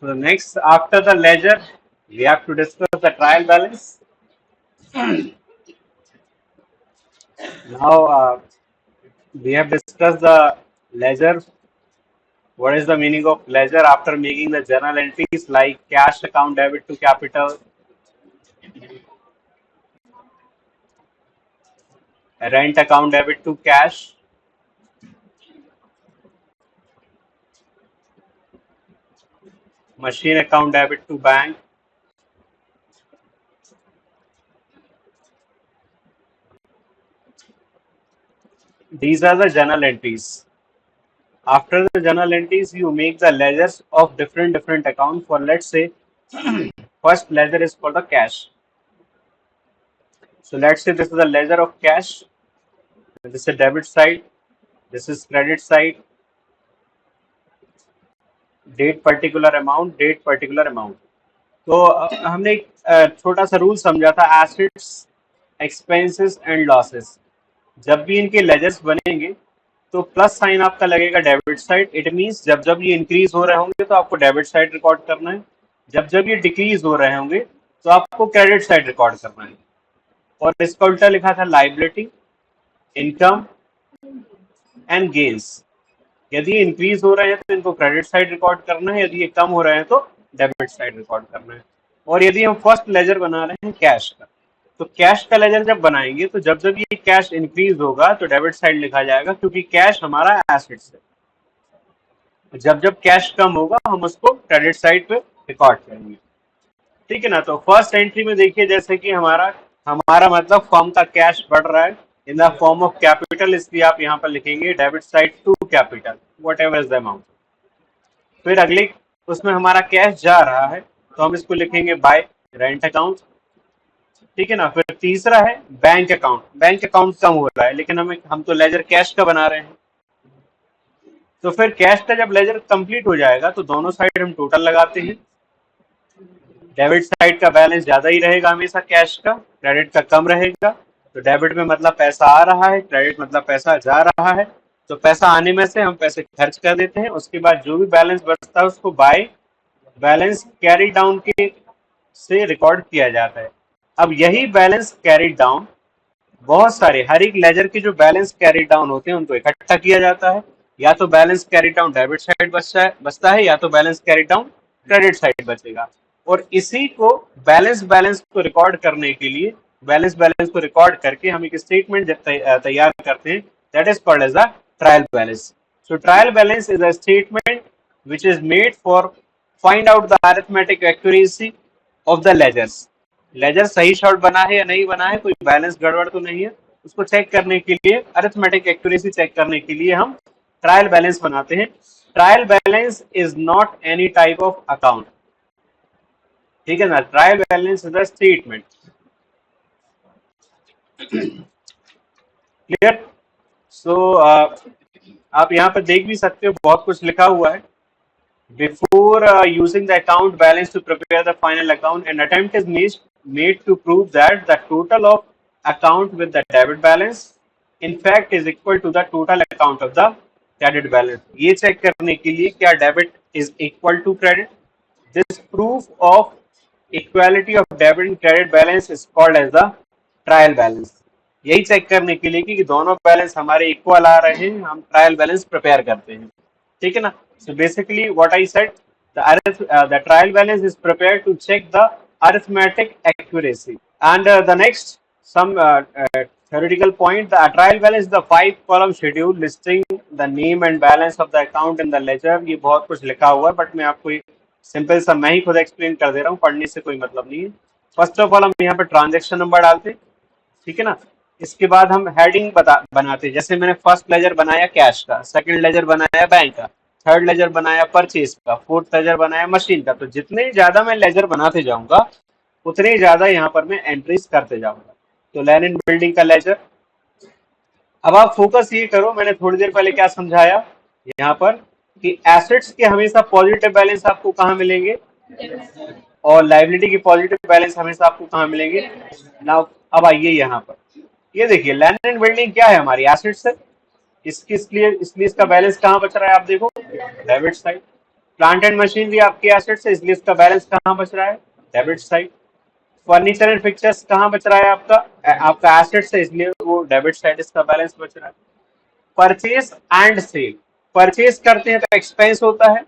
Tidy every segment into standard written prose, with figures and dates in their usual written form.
So next, after the ledger, we have to discuss the trial balance. Now we have discussed the ledger. What is the meaning of ledger after making the journal entries like cash account debit to capital, rent account debit to cash, machine account debit to bank. These are the journal entries. After the journal entries, you make the ledgers of different accounts. For let's say, first ledger is for the cash. So let's say this is a ledger of cash. This is debit side. This is credit side. Date particular amount. Date particular amount. तो हमने एक छोटा सा rule समझा था, assets, expenses and losses. जब भी इनके लेजर्स बनेंगे तो प्लस साइन आपका लगेगा डेबिट साइड. इट मींस जब जब ये इंक्रीज हो रहे होंगे तो आपको डेबिट साइड रिकॉर्ड करना है, जब जब ये डिक्रीज हो रहे होंगे तो आपको क्रेडिट साइड रिकॉर्ड करना है. और इसका उल्टा लिखा था लाइबिलिटी, इनकम एंड गेन्स. यदि ये इंक्रीज हो रहे हैं तो इनको क्रेडिट साइड रिकॉर्ड करना है, यदि ये कम हो रहे हैं तो डेबिट साइड रिकॉर्ड करना है. और यदि हम फर्स्ट लेजर बना रहे हैं कैश का, तो कैश का लेजर जब बनाएंगे तो जब जब ये कैश इंक्रीज होगा तो डेबिट साइड लिखा जाएगा, क्योंकि कैश हमारा एसेट्स है. जब जब कैश कम होगा हम उसको क्रेडिट साइड पे रिकॉर्ड करेंगे. ठीक है ना. तो फर्स्ट एंट्री में देखिए, जैसे कि हमारा हमारा मतलब फर्म का कैश बढ़ रहा है in the form of capital, इसलिए आप यहाँ पर लिखेंगे debit side to capital whatever is the amount. फिर अगले उसमें हमारा कैश जा रहा है तो हम इसको लिखेंगे बाय रेंट अकाउंट. ठीक है ना. फिर तीसरा है बैंक अकाउंट. बैंक अकाउंट कम हो रहा है लेकिन हम तो लेजर कैश का बना रहे हैं. तो फिर कैश का जब लेजर कंप्लीट हो जाएगा तो दोनों साइड हम टोटल लगाते हैं. डेबिट साइड का बैलेंस ज्यादा ही रहेगा हमेशा कैश का, क्रेडिट का कम रहेगा. तो डेबिट में मतलब पैसा आ रहा है, क्रेडिट मतलब पैसा जा रहा है. तो पैसा आने में से हम पैसे खर्च कर देते हैं. उसके बाद जो भी बैलेंस बचता है उसको बाय बैलेंस कैरी डाउन के से रिकॉर्ड किया जाता है. अब यही बैलेंस कैरी डाउन बहुत सारे, हर एक लेजर के जो बैलेंस कैरी डाउन होते हैं उनको इकट्ठा किया जाता है. या तो balance carry down debit side बचता है या तो balance carry down credit side बचेगा. और इसी को बैलेंस बैलेंस को रिकॉर्ड करने के लिए, बैलेंस बैलेंस को रिकॉर्ड करके हम एक स्टेटमेंट तैयार करते हैं, that is called as a trial balance. So trial balance is a statement which is made for find out the arithmetic accuracy of the ledgers. Ledger सही शॉर्ट बना है या नहीं बना है, कोई बैलेंस गड़बड़ तो नहीं है, उसको चेक करने के लिए, अरिथमेटिक एक्यूरेसी चेक करने के लिए हम ट्रायल बैलेंस बनाते हैं. Trial balance is not any type of account. ठीक है ना. Trial balance is a statement. Clear. So आप यहाँ पर देख भी सकते हो बहुत कुछ लिखा हुआ है. Before using the account balance to prepare the final account, an attempt is made to prove that the total of account with the debit balance in fact is equal to the total account of the credit balance. ये check करने के लिए क्या debit is equal to credit. This proof of equality of debit and credit balance is called as the trial balance. यही check करने के लिए कि दोनों बैलेंस हमारे इक्वल आ रहे हैं, हम ट्रायल बैलेंस प्रिपेयर करते हैं. ठीक है ना. So basically what I said, the trial balance is prepared to check the arithmetic accuracy. And the next, some theoretical point, the trial balance is the 5-column schedule listing the name and balance of the account in the ledger. ये बहुत कुछ लिखा हुआ है but मैं आपको simple सा मैं ही खुद एक्सप्लेन कर दे रहा हूँ, पढ़ने से कोई मतलब नहीं है. फर्स्ट ऑफ ऑल हम यहाँ पे ट्रांजेक्शन नंबर डालते हैं. ठीक है ना. इसके बाद हम हेडिंग बनाते, जैसे मैंने फर्स्ट लेजर बनाया कैश का, सेकंड लेजर बनाया बैंक का, थर्ड लेजर बनाया परचेज का, फोर्थ लेजर बनाया मशीन का. तो जितने ज्यादा मैं लेजर बनाते जाऊंगा उतने ज्यादा यहाँ पर मैं एंट्रीज करते जाऊंगा. तो लैंड एंड बिल्डिंग का लेजर. अब आप फोकस ये करो, मैंने थोड़ी देर पहले क्या समझाया यहाँ पर कि एसेट्स के हमेशा पॉजिटिव बैलेंस आपको कहाँ मिलेंगे और लाइबिलिटी की पॉजिटिव बैलेंस हमेशा आपको कहाँ मिलेंगे. नाउ अब आइए यहाँ पर, ये देखिए लैंड एंड बिल्डिंग क्या है, हमारी एसेट्स है. इसलिए इसका बैलेंस कहाँ बच रहा है, आप देखो debit side. Plant and machine भी आपकी एसेट्स है, इसलिए इसका बैलेंस कहाँ बच रहा है, debit side. Furniture and fixtures कहाँ बच रहा है आपका, आपका एसेट्स है, इसलिए वो डेबिट साइड इसका बैलेंस बच रहा है। परचेज एंड सेल, परचेज करते हैं तो एक्सपेंस होता है,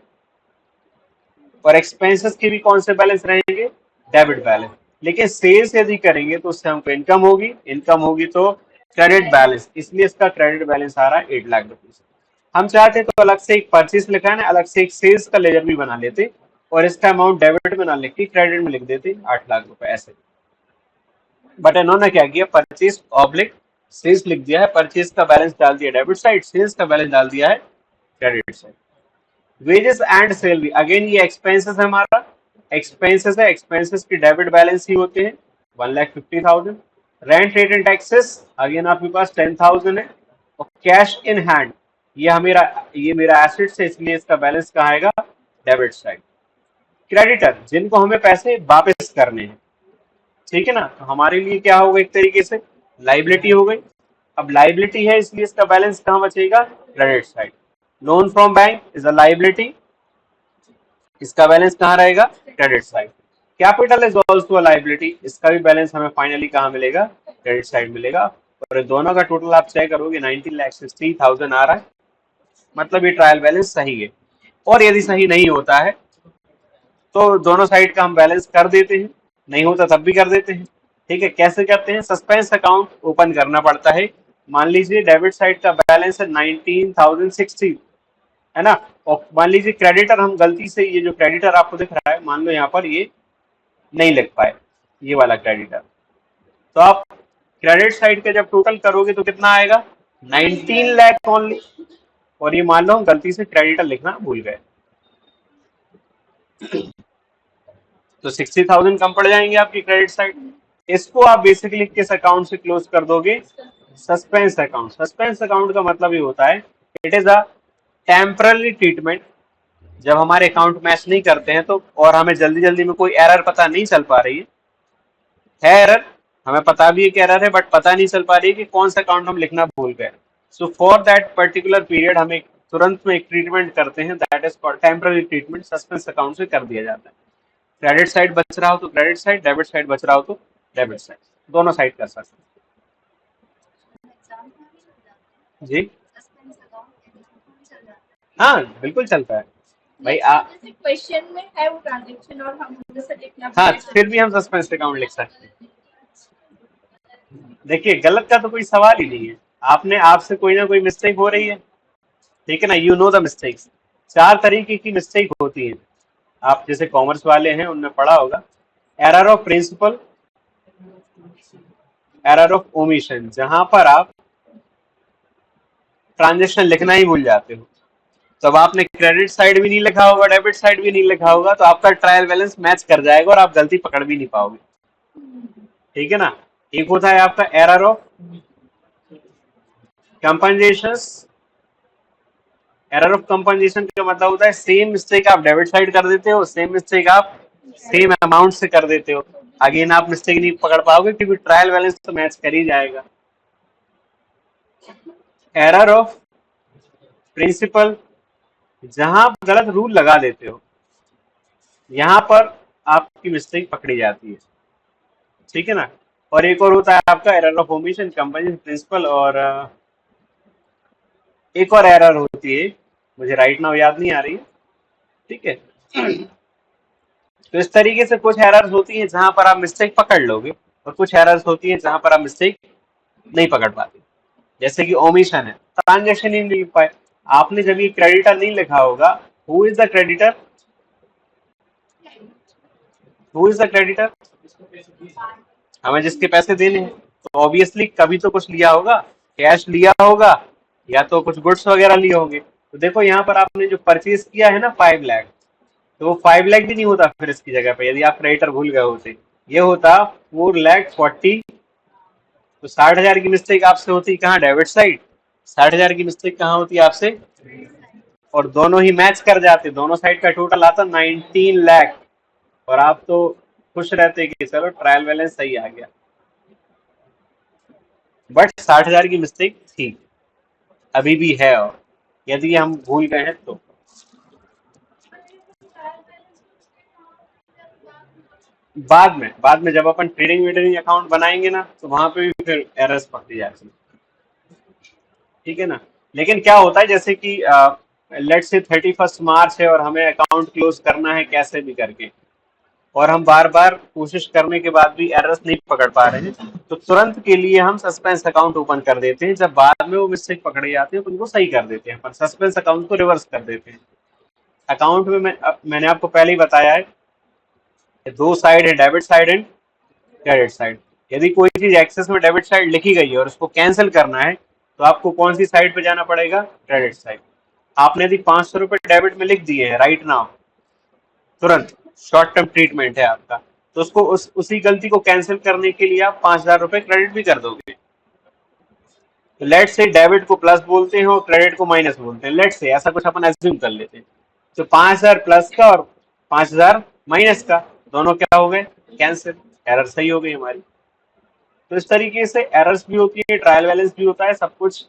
और एक्सपेंसेस के भी कौन से बैलेंस रहेंगे, डेबिट बैलेंस। लेकिन सेल्स यदि करेंगे तो उससे हमको इनकम होगी, इनकम होगी तो क्रेडिट बैलेंस, इसलिए इसका क्रेडिट बैलेंस आ रहा है 8 लाख रुपीज। हम चाहते तो अलग से एक परचेज लिखा है ना, अलग से एक सेल्स का लेजर भी बना लेते और इसका अमाउंट डेबिट में ना लिख के क्रेडिट में लिख देते 8 लाख रुपए ऐसे। बट इन्होंने क्या किया, परचेज ऑब्लिक सेल्स लिख दिया है, परचेज का बैलेंस डाल दिया डेबिट साइड, सेल्स का बैलेंस डाल दिया है credit side. Wages and salary, again ये एक्सपेंसेस है हमारा, एक्सपेंसेस है, एक्सपेंसेस की डेबिट बैलेंस ही होते हैं 1,50,000। Rent rate and taxes, again आपके पास 10,000 है। और कैश इन हैंड, ये मेरा एसेट्स है, इसलिए इसका बैलेंस कहाँ आएगा, डेबिट साइड। क्रेडिटर, जिनको हमें पैसे वापस करने हैं, ठीक है ना, तो हमारे लिए क्या होगा, एक तरीके से लाइबिलिटी हो गई। अब लाइबिलिटी है, इसलिए इसका बैलेंस कहाँ बचेगा, credit side. Loan from bank is a liability, इसका बैलेंस कहाँ रहेगा, credit side. Capital is also a liability, इसका भी बैलेंस हमें फाइनली कहाँ मिलेगा, क्रेडिट साइड मिलेगा। और दोनों का टोटल आप चेक करोगे 19,60,000 आ रहा है, मतलब ये ट्रायल बैलेंस सही है। और यदि सही नहीं होता है तो दोनों साइड का हम बैलेंस कर देते हैं, नहीं होता तब भी कर देते हैं। ठीक है, कैसे करते हैं, सस्पेंस अकाउंट ओपन करना पड़ता है। मान लीजिए डेबिट साइड का बैलेंस है 19,060, है ना, और मान लीजिए क्रेडिटर, हम गलती से ये जो क्रेडिटर आपको दिख रहा है, मान लो यहाँ पर ये नहीं लिख पाए, ये वाला क्रेडिटर, तो आप क्रेडिट साइड का जब टोटल करोगे तो कितना आएगा, 19 लाख ओनली। और ये मान लो हम गलती से क्रेडिटर लिखना भूल गए, तो 60,000 कम पड़ जाएंगे आपकी क्रेडिट साइड। इसको आप बेसिकली किस अकाउंट से क्लोज कर दोगे, सस्पेंस अकाउंट। सस्पेंस अकाउंट का मतलब ये होता है, it is a temporary treatment. जब हमारे अकाउंट मैच नहीं करते हैं तो, और हमें जल्दी जल्दी में कोई एरर पता नहीं चल पा रही है एरर, हमें पता भी है कि एरर है, बट पता नहीं चल पा रही है कि कौन सा अकाउंट हम लिखना भूल गए। So for that particular period हमें तुरंत में एक ट्रीटमेंट करते हैं, that is called temporary treatment, suspense account से कर दिया जाता है। क्रेडिट साइड बच रहा हो तो क्रेडिट साइड, डेबिट साइड बच रहा हो तो डेबिट साइड, दोनों साइड कर सकते हैं जी। हाँ बिल्कुल चलता है भाई। क्वेश्चन में है वो ट्रांजेक्शन और हम उधर से लिखना, हाँ फिर भी हम सस्पेंस अकाउंट लिख सकते हैं। देखिए गलत का तो कोई सवाल ही नहीं है, आपसे कोई ना कोई मिस्टेक हो रही है, ठीक है ना, यू नो द मिस्टेक्स। 4 तरीके की मिस्टेक होती है, आप जैसे कॉमर्स वाले हैं उनने पढ़ा होगा। Error of principle, error of omission, जहां पर आप ट्रांजेक्शन लिखना ही भूल जाते हो। तब आपने क्रेडिट साइड भी नहीं लिखा होगा, डेबिट साइड भी नहीं लिखा होगा, तो आपका ट्रायल बैलेंस मैच कर जाएगा और आप गलती पकड़ भी नहीं पाओगे, ठीक है ना। एक होता है आपका error of compensation. Error of compensation का मतलब होता है सेम मिस्टेक आप डेबिट साइड कर देते हो, सेम मिस्टेक आप सेम अमाउंट से कर देते हो, अगेन आप मिस्टेक नहीं पकड़ पाओगे क्योंकि ट्रायल बैलेंस तो मैच कर ही जाएगा। एरर ऑफ प्रिंसिपल, जहां आप गलत रूल लगा देते हो, यहां पर आपकी मिस्टेक पकड़ी जाती है, ठीक है ना। और एक और होता है आपका error of omission, company principle, और एक और एरर होती है, मुझे राइट नाउ याद नहीं आ रही है, ठीक है। तो इस तरीके से कुछ एरर्स होती हैं जहां पर आप मिस्टेक पकड़ लोगे, और कुछ एरर्स होती हैं जहां पर आप मिस्टेक नहीं पकड़ पाते। जैसे कि ओमिशन है, ट्रांजेक्शन ही नहीं लिख पाए, आपने जब ये क्रेडिटर नहीं लिखा होगा, who is the creditor, who is the creditor, हमें जिसके पैसे देने हैं, तो ऑब्वियसली कभी तो कुछ लिया होगा, कैश लिया होगा या तो कुछ गुड्स वगैरह लिए होंगे। तो देखो यहाँ पर आपने जो परचेज किया है ना 5 लाख, तो वो 5 लाख भी नहीं होता फिर इसकी जगह पे, यदि आप क्रेडिटर भूल गए होते, ये होता 4,40,000। तो 60,000 की मिस्टेक आपसे होती कहाँ, डेबिट साइड, 60,000 की मिस्टेक कहाँ होती है आपसे, और दोनों ही मैच कर जाते, दोनों साइड का टोटल आता 19 लाख, और आप तो खुश रहते कि चलो ट्रायल बैलेंस सही आ गया, बट 60,000 की मिस्टेक थी, अभी भी है, और यदि हम भूल गए हैं तो बाद में जब अपन ट्रेडिंग वेडिंग अकाउंट बनाएंगे ना, तो वहां पे भी फिर एरर्स पकड़ी जाती है, ठीक है ना। लेकिन क्या होता है, जैसे कि लेट से 31 मार्च है और हमें अकाउंट क्लोज करना है कैसे भी करके, और हम बार बार कोशिश करने के बाद भी एरर्स नहीं पकड़ पा रहे हैं, तो तुरंत के लिए हम सस्पेंस अकाउंट ओपन कर देते हैं। जब बाद में वो मिस्टेक पकड़े जाते हैं तो उनको सही कर देते हैं, अपन सस्पेंस अकाउंट को रिवर्स कर देते हैं। अकाउंट में मैंने आपको पहले ही बताया है, दो साइड है, debit side and credit side. यदि कोई चीज एक्सेस में डेबिट साइड लिखी गई है और उसको कैंसिल करना है, तो आपको कौन सी साइड पे जाना पड़ेगा? Credit side. आपने यदि 500 रुपए डेबिट में लिख दिए हैं राइट नाउ, तुरंत शॉर्ट टर्म ट्रीटमेंट है आपका, तो उसको उसी गलती को कैंसिल करने के लिए आप 5,000 रुपए क्रेडिट भी कर दोगे। तो लेट से डेबिट को प्लस बोलते हैं और क्रेडिट को माइनस बोलते हैं, लेट से ऐसा कुछ अपन एज्यूम कर लेते हैं। तो 5,000 प्लस का और 5,000 माइनस का, दोनों क्या हो गए? कैंसिल। एरर सही हो गई हमारी। तो इस तरीके से एरर्स भी होती है, ट्रायल बैलेंस भी होता है, सब कुछ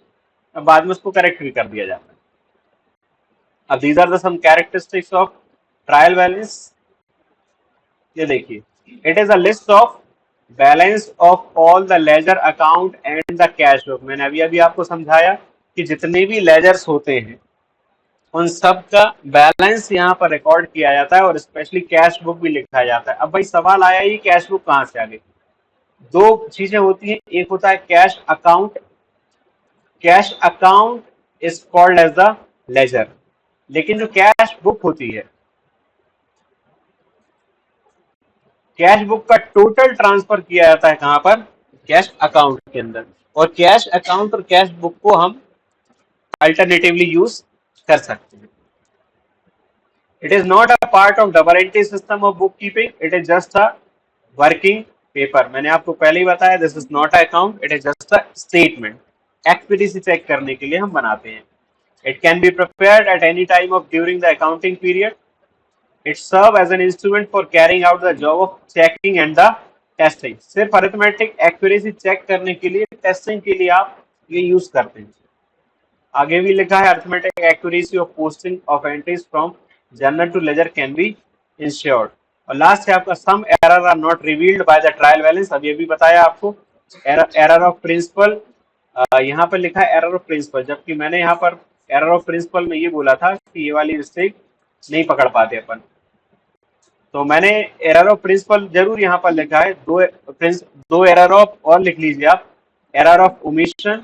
बाद में उसको करेक्ट भी कर दिया जाता है। अब these are the some characteristics of trial balance. ये देखिए, it is a list of balance of all the ledger account and the cash book. मैंने अभी अभी आपको समझाया कि जितने भी लेजर्स होते हैं उन सब का बैलेंस यहाँ पर रिकॉर्ड किया जाता है, और स्पेशली कैश बुक भी लिखा जाता है। अब भाई सवाल आया, ये कैश बुक कहाँ से आ गई? दो चीजें होती हैं, एक होता है cash account. Cash account is called as the ledger, लेकिन जो कैश बुक होती है, कैश बुक का टोटल ट्रांसफर किया जाता है कहां पर? कैश अकाउंट के अंदर। और कैश अकाउंट और कैश बुक को हम अल्टरनेटिवली यूज कर सकते हैं। It is not a part of double entry system of book keeping, it is just a working paper. मैंने आपको पहले ही बताया, this is not account, it is just a statement. Accuracy check करने के लिए हम बनाते हैं। It can be prepared at any time of during the accounting period. It serves as an instrument for carrying out the job of checking and the testing। सिर्फ arithmetic accuracy check करने के लिए, टेस्टिंग के लिए आप ये use करते हैं। आगे भी लिखा है, arithmetic accuracy of posting of entries from journal to ledger can be ensured. और लास्ट है आपका, some error are not revealed by the trial balance. अब ये भी बताया आपको, एरर ऑफ प्रिंसिपल। यहाँ पर लिखा है एरर ऑफ प्रिंसिपल, जबकि मैंने यहाँ पर एरर ऑफ प्रिंसिपल में ये बोला था कि ये वाली मिस्टेक नहीं पकड़ पाते अपन। तो मैंने एरर ऑफ प्रिंसिपल जरूर यहाँ पर लिखा है, दो एरर ऑफ और लिख लीजिए आप, एरर ऑफ ओमिशन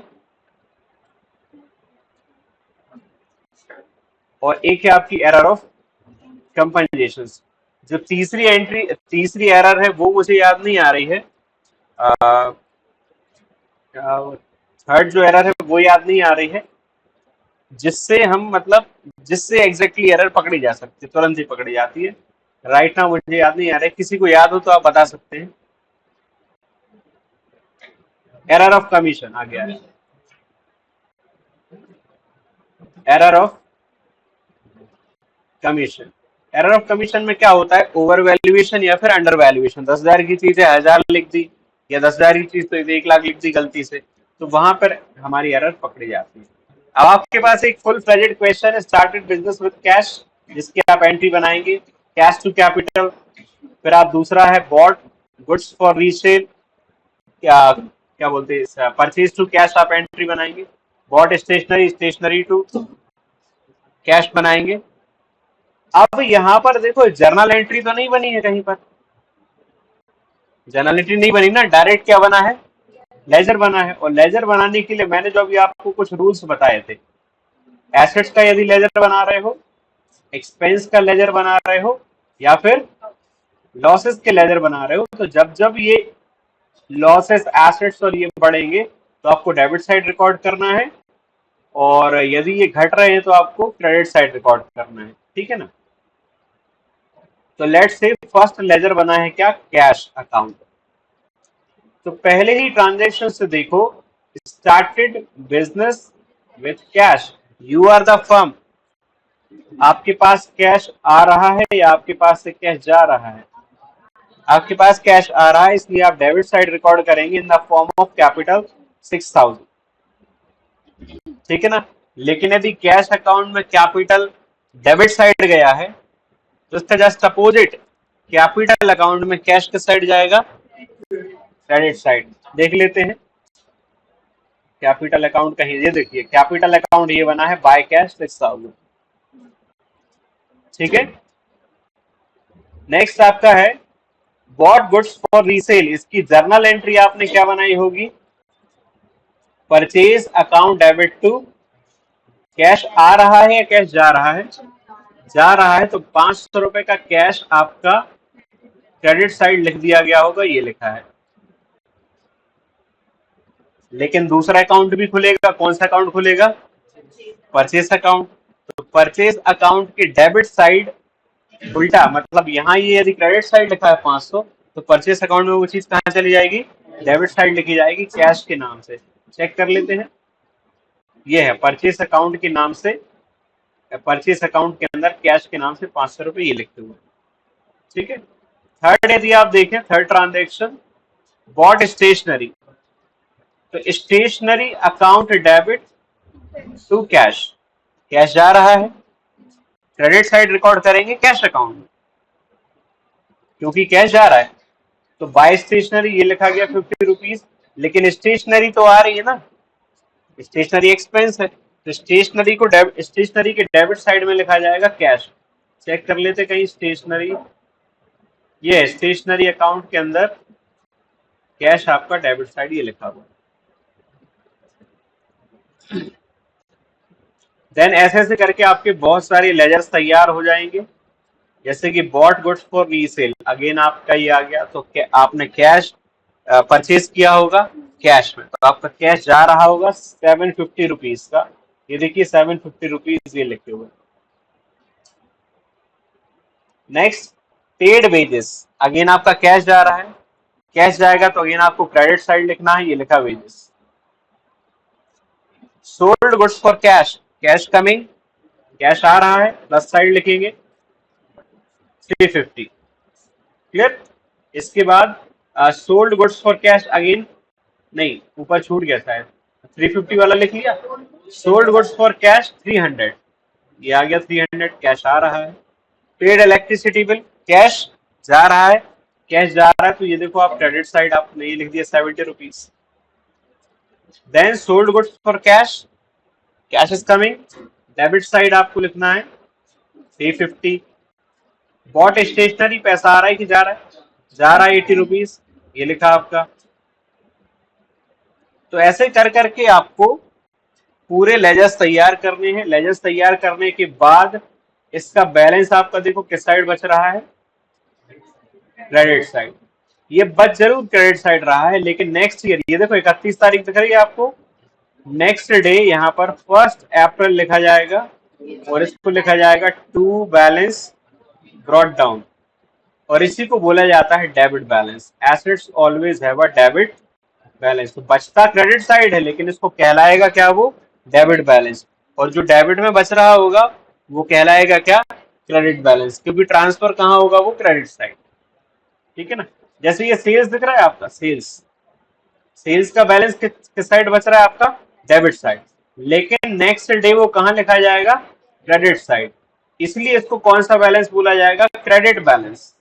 और एक है आपकी एरर ऑफ कंपनसेशन। जो तीसरी एरर है वो मुझे याद नहीं आ रही है, थर्ड जो एरर है वो याद नहीं आ रही है, जिससे हम मतलब जिससे एग्जैक्टली एरर पकड़ी जा सकती है, तुरंत ही पकड़ी जाती है। राइट नाउ मुझे याद नहीं आ रहा है, किसी को याद हो तो आप बता सकते हैं। एरर ऑफ कमीशन आ गया है, error of commission. Error of commission में क्या होता है? ओवर वैल्यूएशन या फिर अंडर वैल्यूएशन। 10,000 की चीज है 1,000 लिख दी, या 10,000 की चीज तो 1,00,000 लिख दी गलती से, तो वहां पर हमारी एरर पकड़ी जाती है। अब आपके पास एक फुल फ्लेजेड क्वेश्चन है, स्टार्टेड बिजनेस विद कैश, जिसकी आप एंट्री बनाएंगे, कैश टू कैपिटल। फिर आप दूसरा है बॉट गुड्स फॉर रीसेल, क्या क्या बोलते हैं, परचेज टू कैश आप एंट्री बनाएंगे। Bought stationery, stationery to cash बनाएंगे। अब यहाँ पर देखो, जर्नल एंट्री तो नहीं बनी है कहीं पर, जर्नल एंट्री नहीं बनी ना, डायरेक्ट क्या बना है? लेजर बना है। और लेजर बनाने के लिए मैंने जो अभी आपको कुछ रूल्स बताए थे, एसेट्स का यदि लेजर बना रहे हो, एक्सपेंस का लेजर बना रहे हो, या फिर लॉसेस के लेजर बना रहे हो, तो जब जब ये लॉसेस, एसेट्स और ये बढ़ेंगे तो आपको डेबिट साइड रिकॉर्ड करना है, और यदि ये घट रहे हैं तो आपको क्रेडिट साइड रिकॉर्ड करना है, ठीक है ना। तो लेट्स से फर्स्ट लेजर बना है क्या? Cash account. तो पहले ही ट्रांजेक्शन से देखो, started business with cash, you are the firm. आपके पास कैश आ रहा है या आपके पास से कैश जा रहा है? आपके पास कैश आ रहा है, इसलिए आप डेबिट साइड रिकॉर्ड करेंगे इन द फॉर्म ऑफ कैपिटल 6,000, ठीक है ना। लेकिन यदि कैश अकाउंट में कैपिटल डेबिट साइड गया है, तो इसका जस्ट अपोजिट कैपिटल अकाउंट में कैश किस साइड जाएगा? Credit side. देख लेते हैं कैपिटल अकाउंट कहीं, ये देखिए कैपिटल अकाउंट ये बना है बाय कैश 6000। ठीक है, नेक्स्ट आपका है बॉट गुड्स फॉर रीसेल। इसकी जर्नल एंट्री आपने क्या बनाई होगी? Purchase account debit to, cash आ रहा है या कैश जा रहा है? जा रहा है, तो 500 रुपए का कैश आपका क्रेडिट साइड लिख दिया गया होगा, ये लिखा है। लेकिन दूसरा अकाउंट भी खुलेगा, कौन सा अकाउंट खुलेगा? Purchase account. तो परचेज अकाउंट की डेबिट साइड उल्टा, मतलब यहाँ ये यदि क्रेडिट साइड लिखा है 500, तो परचेज अकाउंट में वो चीज कहाँ चली जाएगी? डेबिट साइड लिखी जाएगी कैश के नाम से। चेक कर लेते हैं, ये है परचेज अकाउंट के नाम से, परचेज अकाउंट के अंदर कैश के नाम से 500 रुपए ये लिखते हुए। ठीक है, थर्ड यदि आप देखें, थर्ड ट्रांजेक्शन बॉट स्टेशनरी, तो stationery account debit to cash, cash जा रहा है, क्रेडिट साइड रिकॉर्ड करेंगे कैश अकाउंट में क्योंकि कैश जा रहा है। तो बाय स्टेशनरी ये लिखा गया 50 रुपीज, लेकिन स्टेशनरी तो आ रही है ना, स्टेशनरी एक्सपेंस है, तो स्टेशनरी को स्टेशनरी के डेबिट साइड में लिखा जाएगा कैश। चेक कर लेते कहीं स्टेशनरी, ये स्टेशनरी अकाउंट के अंदर कैश आपका डेबिट साइड ये लिखा हुआ। देन ऐसे ऐसे करके आपके बहुत सारे लेजर्स तैयार हो जाएंगे, जैसे कि bot goods for resale, again आपका ये आ गया, तो आपने कैश परचेज किया होगा कैश में, तो आपका कैश जा रहा होगा 750 रुपीज का, ये देखिए 750 रुपीज ये लिखे हुए। नेक्स्ट पेड वेजेस, अगेन आपका कैश जा रहा है, कैश जाएगा तो अगेन आपको क्रेडिट साइड लिखना है, ये लिखा wages. Sold goods for cash, cash coming, cash आ रहा है, प्लस साइड लिखेंगे 350। क्लियर? इसके बाद sold goods for cash, again नहीं ऊपर छूट गया शायद, 350 वाला लिख लिया। सोल्ड गुड्स फॉर कैश 300, ये आ गया 300, कैश आ रहा है। पेड इलेक्ट्रिसिटी बिल, कैश जा रहा है, कैश जा रहा है, तो ये देखो आप क्रेडिट साइड आपने ये लिख दिया 70 rupees. Then sold goods for cash, cash is coming, debit side आपको लिखना है 350। बॉट स्टेशनरी, पैसा आ रहा है कि जा रहा है? जा रहा है 80 रुपीज, ये लिखा आपका। तो ऐसे कर करके आपको पूरे लेजर्स तैयार करने हैं। लेजर्स तैयार करने के बाद इसका बैलेंस आपका देखो किस साइड बच रहा है? Credit side. ये बच जरूर क्रेडिट साइड रहा है, लेकिन नेक्स्ट ईयर ये देखो 31 तारीख दिख रही है आपको, नेक्स्ट डे यहाँ पर 1 अप्रैल लिखा जाएगा और इसको लिखा जाएगा टू बैलेंस ब्रॉट डाउन, और इसी को बोला जाता है debit balance. Assets always have a debit balance, तो बचता क्रेडिट साइड है लेकिन इसको कहलाएगा क्या? वो डेबिट बैलेंस। और जो डेबिट में बच रहा होगा वो कहलाएगा क्या? क्रेडिट बैलेंस, क्योंकि ट्रांसफर कहाँ होगा? वो क्रेडिट साइड। ठीक है ना? जैसे ये सेल्स दिख रहा है आपका, सेल्स, सेल्स का बैलेंस किस साइड बच रहा है आपका? डेबिट साइड, लेकिन नेक्स्ट डे वो कहाँ लिखा जाएगा? क्रेडिट साइड, इसलिए इसको कौन सा बैलेंस बोला जाएगा? Credit balance.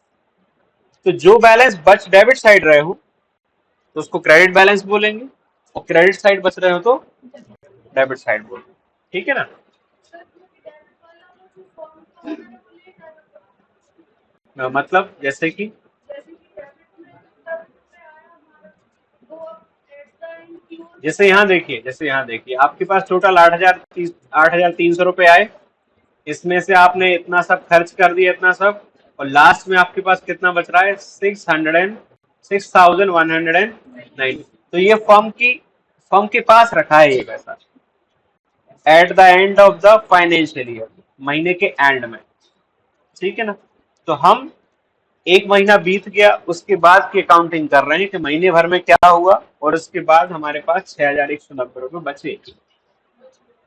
तो जो बैलेंस बच डेबिट साइड रहे हो तो उसको क्रेडिट बैलेंस बोलेंगे, और क्रेडिट साइड बच रहे हो तो डेबिट साइड बोलेंगे। ठीक है ना? मतलब जैसे कि जैसे यहाँ देखिए, जैसे यहाँ देखिए आपके पास टोटल 8,300 रुपए आए, इसमें से आपने इतना सब खर्च कर दिया, इतना सब, और लास्ट में आपके पास कितना बच रहा है? 6,190। तो ये फर्म के पास रखा है ये पैसा at the end of the financial year, महीने के एंड में। ठीक है ना? तो हम एक महीना बीत गया, उसके बाद की अकाउंटिंग कर रहे हैं कि महीने भर में क्या हुआ, और उसके बाद हमारे पास 6,190 रुपए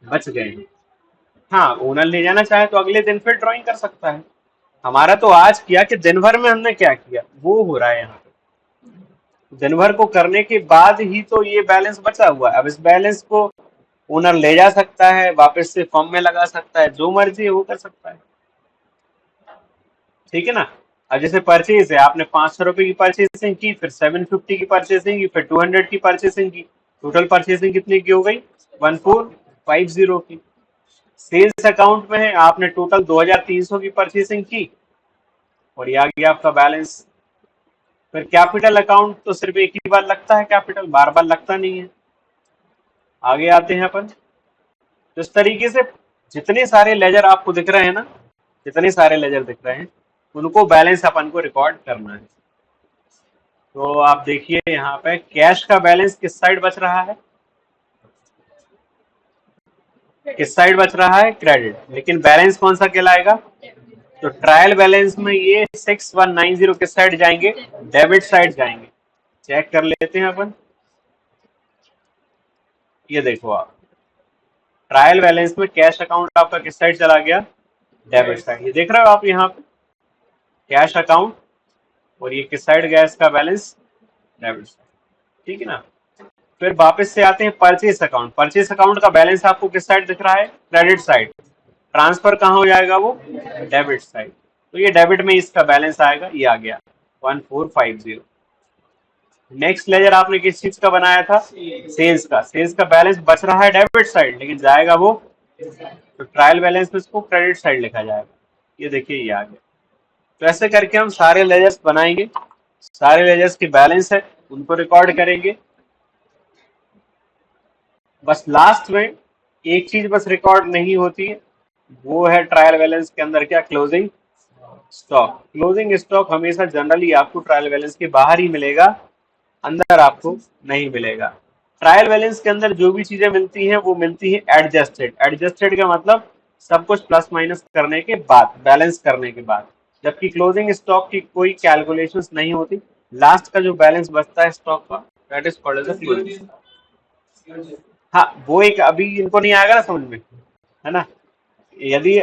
बच गए। हाँ, ओनर ले जाना चाहे तो अगले दिन फिर ड्राइंग कर सकता है। हमारा तो आज किया कि दिन भर में हमने क्या किया वो हो रहा है यहाँ पे। दिन भर को करने के बाद ही तो ये बैलेंस बचा हुआ है। अब इस बैलेंस को ओनर ले जा सकता है, वापस से फर्म में लगा सकता है, जो मर्जी है वो कर सकता है। ठीक है ना? अब जैसे परचेज है, आपने 500 रुपए की परचेसिंग की, फिर 750 की परचेसिंग की, फिर 200 की परचेसिंग की, टोटल परचेसिंग कितनी की हो गई? 1450 की। सेल्स अकाउंट में है, आपने टोटल 2300 की परचेसिंग की और ये आ गया आपका बैलेंस। फिर कैपिटल अकाउंट तो सिर्फ एक ही बार लगता है, कैपिटल बार बार लगता नहीं है। आगे आते हैं अपन। तो इस तरीके से जितने सारे लेजर आपको दिख रहे हैं ना, जितने सारे लेजर दिख रहे हैं, उनको बैलेंस अपन को रिकॉर्ड करना है। तो आप देखिए यहाँ पे कैश का बैलेंस किस साइड बच रहा है? किस साइड बच रहा है? क्रेडिट। लेकिन बैलेंस कौन सा कहलाएगा? तो ट्रायल बैलेंस में ये 6190 किस साइड जाएंगे? डेबिट साइड जाएंगे। चेक कर लेते हैं अपन। ये देखो आप, ट्रायल बैलेंस में कैश अकाउंट आपका किस साइड चला गया? Debit side. ये देख रहे हो आप यहाँ पे कैश अकाउंट, और ये किस साइड गया इसका बैलेंस? Debit side. ठीक है ना? फिर वापस से आते हैं परचेस अकाउंट। परचेस अकाउंट का बैलेंस आपको किस साइड दिख रहा है? Credit side. ट्रांसफर कहाँ हो जाएगा वो? Debit side. तो ये डेबिट में इसका बैलेंस आएगा, ये आ गया 1450। नेक्स्ट लेजर आपने किस चीज का बनाया था? सेल्स का। सेल्स का बैलेंस बच रहा है डेबिट साइड, लेकिन जाएगा वो, तो ट्रायल बैलेंस में इसको क्रेडिट साइड लिखा जाएगा। ये देखिए ये आ गया। तो ऐसे करके हम सारे लेजर्स बनाएंगे, सारे लेजर्स की बैलेंस है उनको रिकॉर्ड करेंगे। बस लास्ट में एक चीज बस रिकॉर्ड नहीं होती है, वो है ट्रायल बैलेंस के अंदर क्या? Closing stock. क्लोजिंग स्टॉक हमेशा जनरली आपको ट्रायल बैलेंस के बाहर ही मिलेगा, अंदर आपको नहीं मिलेगा। ट्रायल बैलेंस के अंदर जो भी चीजें मिलती हैं वो मिलती है एडजस्टेड। एडजस्टेड का मतलब सब कुछ प्लस माइनस करने के बाद, बैलेंस करने के बाद। जबकि क्लोजिंग स्टॉक की कोई कैलकुलेशंस नहीं होती, लास्ट का जो बैलेंस बचता है स्टॉक का, that is called as a closing. हाँ, वो एक अभी इनको नहीं आएगा ना समझ में, है ना? यदि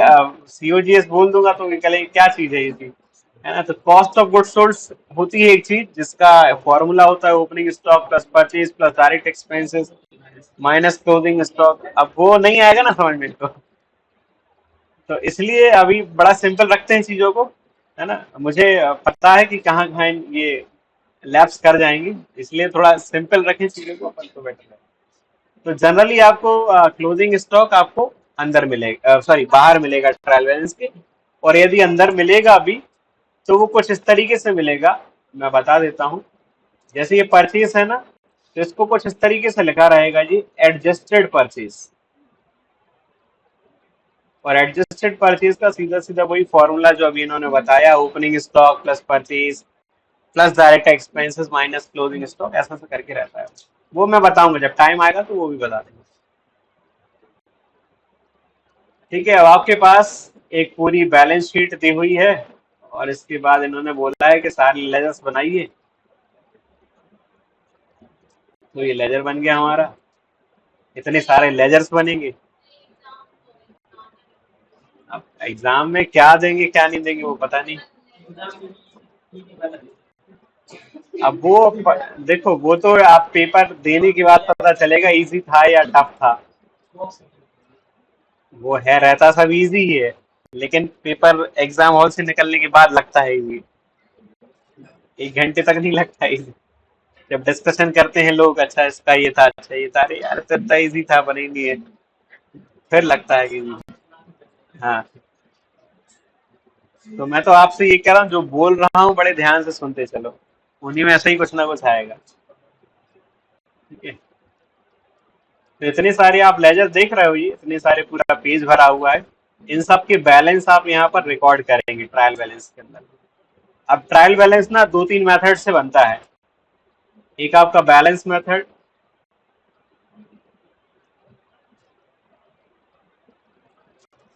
सीओजीएस बोल दूंगा तो निकले क्या चीज है ये चीज, है ना? तो कॉस्ट ऑफ गुड्स सोल्ड होती है एक चीज जिसका फॉर्मूला होता है opening stock plus purchase plus direct expenses minus closing stock. अब वो नहीं आएगा ना समझ में, तो इसलिए अभी बड़ा सिंपल रखते हैं चीजों को, है ना? मुझे पता है कि कहाँ कहाँ ये लैप्स कर जाएंगे, इसलिए थोड़ा सिंपल रखें चीजों को, अपन को बेटर है। तो जनरली आपको क्लोजिंग स्टॉक आपको अंदर मिलेगा, सॉरी बाहर मिलेगा ट्रायल बैलेंस के। और यदि अंदर मिलेगा भी तो वो कुछ इस तरीके से मिलेगा, मैं बता देता हूँ। जैसे ये परचेज है ना, तो इसको कुछ इस तरीके से लिखा रहेगा जी, एडजस्टेड परचेज। और एडजस्टेड परचेज का सीधा सीधा वही फॉर्मूला जो अभी इन्होंने बताया, opening stock plus purchase plus direct expenses minus closing stock, ऐसा से करके रहता है। वो मैं बताऊंगा जब टाइम आएगा, तो वो भी बता देंगे। ठीक है, अब आपके पास एक पूरी बैलेंस शीट दी हुई है, और इसके बाद इन्होंने बोला है कि सारे लेजर्स बनाइए। तो ये लेजर बन गया हमारा, इतने सारे लेजर्स बनेंगे। अब एग्जाम में क्या देंगे क्या नहीं देंगे वो पता नहीं। अब वो देखो, वो तो आप पेपर देने के बाद पता चलेगा इजी था या टफ था। वो है, रहता सब इजी ही है, लेकिन पेपर एग्जाम हॉल से निकलने के बाद लगता है इजी। 1 घंटे तक नहीं लगता इजी। जब डिस्कशन करते हैं लोग, अच्छा इसका ये था, अच्छा ये था, अरे यार तो इतना इजी था, बने ही नहीं है, फिर लगता है कि हाँ। तो मैं तो आपसे ये कह रहा हूँ, जो बोल रहा हूँ बड़े ध्यान से सुनते चलो, उन्हीं में ऐसा ही कुछ ना कुछ आएगा। ठीक है, तो इतने सारे आप लेजर देख रहे हो, ये इतने सारे पूरा पेज भरा हुआ है, इन सब के बैलेंस आप यहाँ पर रिकॉर्ड करेंगे ट्रायल बैलेंस के अंदर। अब ट्रायल बैलेंस ना 2-3 मेथड से बनता है। एक आपका बैलेंस मेथड,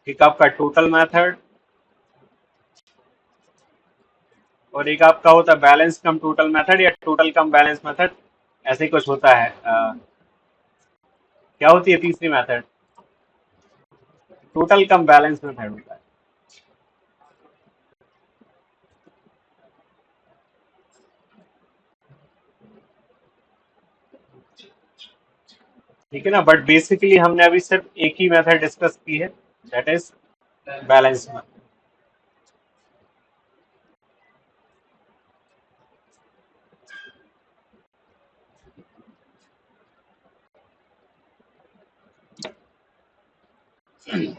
एक आपका टोटल मेथड, और एक आपका होता है बैलेंस कम टोटल मेथड या टोटल कम बैलेंस मेथड, ऐसे ही कुछ होता है। क्या होती है तीसरी मेथड? टोटल कम बैलेंस मेथड होता है। ठीक है ना? बट बेसिकली हमने अभी सिर्फ एक ही मेथड डिस्कस की है, दैट इज बैलेंस मेथड। अब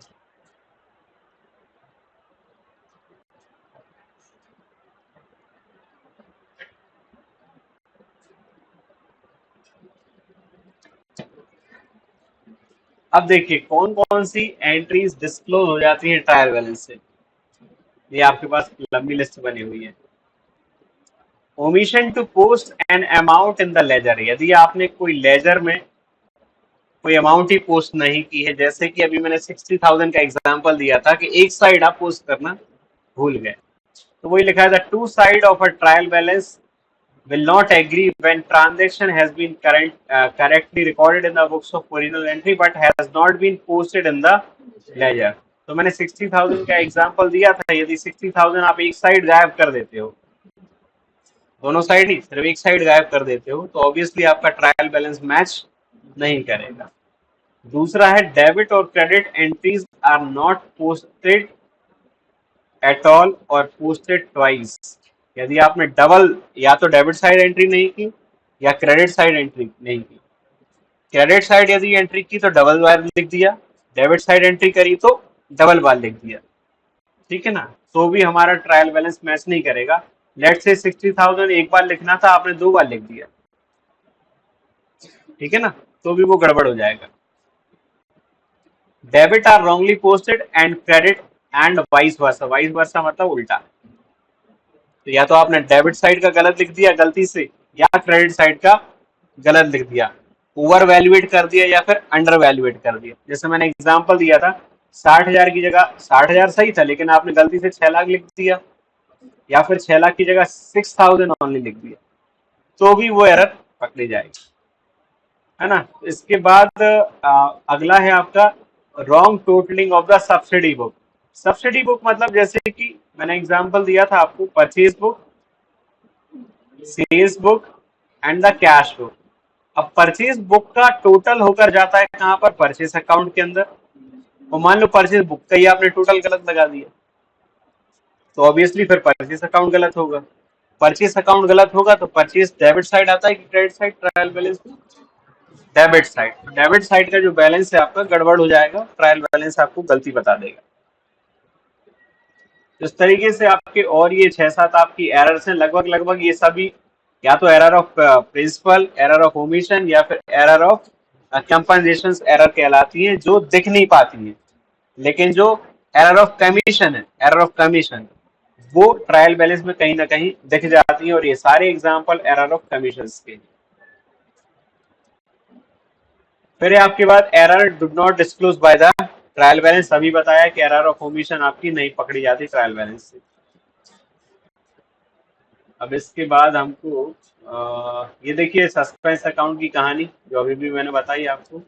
देखिए कौन कौन सी एंट्रीज डिस्क्लोज हो जाती हैं ट्रायल बैलेंस से। ये आपके पास लंबी लिस्ट बनी हुई है। Omission to post an amount in the ledger, यदि आपने कोई लेजर में कोई अमाउंट ही पोस्ट नहीं की है, जैसे कि अभी मैंने 60,000 का एग्जांपल दिया था कि एक साइड आप पोस्ट करना भूल गए, तो वही लिखा था two side of a trial balance will not agree when transaction has been correctly recorded in the books of original entry but has not been posted in the ledger। तो मैंने 60,000 का एग्जांपल दिया था, यदि 60,000 आप एक साइड गायब कर देते हो, दोनों साइड ही सिर्फ एक साइड गायब कर देते हो, तो ऑब्वियसली आपका ट्रायल बैलेंस मैच नहीं करेगा। दूसरा है डेबिट और credit entries are not posted at all और पोस्टेड ट्वाइस। यदि आपने डबल या तो डेबिट साइड एंट्री नहीं की या क्रेडिट साइड एंट्री नहीं की, क्रेडिट साइड यदि एंट्री की तो डबल बार लिख दिया, डेबिट साइड एंट्री करी तो डबल बार लिख दिया, ठीक है ना, तो भी हमारा ट्रायल बैलेंस मैच नहीं करेगा। लेट्स से 60,000 एक बार लिखना था, आपने दो बार लिख दिया, ठीक है ना, तो भी वो गड़बड़ हो जाएगा। Debit are wrongly posted and credit and vice versa मतलब उल्टा। तो या तो आपने डेबिट साइड का गलत लिख दिया गलती से, या क्रेडिट साइड का गलत लिख दिया, ओवर वैल्यूएट कर दिया या फिर अंडर वैल्यूएट कर दिया। जैसे मैंने एग्जांपल दिया था 60,000 की जगह 60,000 सही था, लेकिन आपने गलती से 6 लाख लिख दिया, या फिर 6 लाख की जगह 6,000 ओनली लिख दिया, तो भी वो एरर पकड़ी जाएगी, है ना। इसके बाद अगला है आपका wrong totalling of the subsidy book. Subsidy book मतलब जैसे कि मैंने एग्जांपल दिया था आपको, purchase book, sales book and the cash book. अब परचेज बुक का टोटल होकर जाता है कहां पर, परचेज अकाउंट के अंदर। और मान लो परचेज बुक का ही आपने टोटल गलत लगा दिया, तो ऑब्वियसली फिर परचेज अकाउंट गलत होगा। परचेज अकाउंट गलत होगा तो परचेज डेबिट साइड आता है कि क्रेडिट साइड ट्रायल बैलेंस में, डेबिट साइड। डेबिट साइड का जो बैलेंस है आपका गड़बड़ हो जाएगा, ट्रायल बैलेंस आपको गलती बता देगा। इस तरीके से आपके और ये 6-7 आपकी एरर्स हैं, लगभग लगभग ये सभी या तो error of principle, error of omission या फिर एरर ऑफ कंपनसेशन एरर कहलाती हैं, जो दिख नहीं पाती हैं। लेकिन जो एरर ऑफ कमीशन है, एरर ऑफ कमीशन, वो ट्रायल बैलेंस में कहीं ना कहीं दिख जाती है, और ये सारे एग्जांपल एरर ऑफ कमीशन के। फिर आपके बाद error do not disclose bye the trial balance. अभी बताया कि एरर ऑफ ओमिशन आपकी नहीं पकड़ी जाती ट्रायल बैलेंस से। अब इसके बाद हमको ये देखिए सस्पेंस अकाउंट की कहानी जो अभी भी मैंने बताई आपको।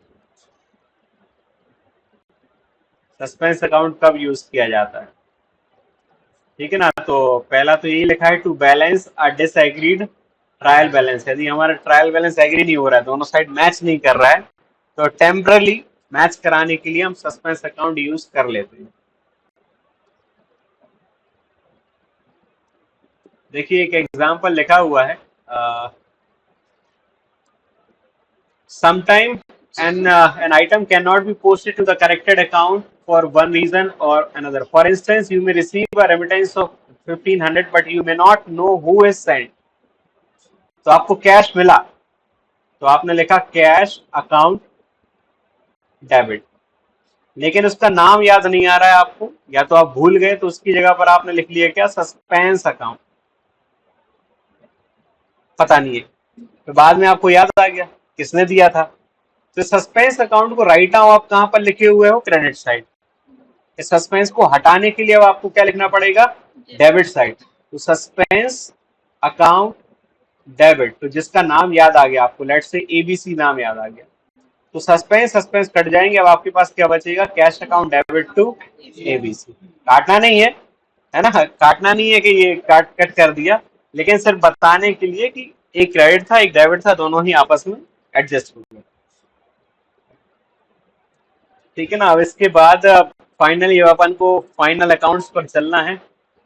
सस्पेंस अकाउंट कब यूज किया जाता है, ठीक है ना। तो पहला तो यही लिखा है to balance a disagreed trial balance. यदि हमारा ट्रायल बैलेंस एग्री नहीं हो रहा है, दोनों साइड मैच नहीं कर रहा है, तो टेम्परली मैच कराने के लिए हम सस्पेंस अकाउंट यूज कर लेते हैं। देखिए एक एग्जांपल लिखा हुआ है, sometime an item cannot be posted to the corrected account for one reason or another. For instance, you may receive a remittance of 1,500 but you may not know who is sent। तो आपको cash मिला, तो आपने लिखा cash account debit, लेकिन उसका नाम याद नहीं आ रहा है आपको, या तो आप भूल गए, तो उसकी जगह पर आपने लिख लिया क्या, सस्पेंस अकाउंट, पता नहीं है। तो बाद में आपको याद आ गया किसने दिया था। तो सस्पेंस अकाउंट को राइट नाउ आप कहां पर लिखे हुए हो, क्रेडिट साइड। इस सस्पेंस को हटाने के लिए अब आपको क्या लिखना पड़ेगा, डेबिट साइड। तो सस्पेंस अकाउंट डेबिट, तो जिसका नाम याद आ गया आपको, लेट्स से एबीसी नाम याद आ गया, तो सस्पेंस कट जाएंगे। अब आपके पास क्या बचेगा, cash account debit to ABC. काटना नहीं है ना, काटना नहीं है कि ये कट कर दिया, लेकिन सिर्फ बताने के लिए कि एक क्रेडिट था एक डेबिट था, दोनों ही आपस में एडजस्ट हो गए, ठीक है ना। अब इसके बाद फाइनली अपन को फाइनल अकाउंट्स पर चलना है।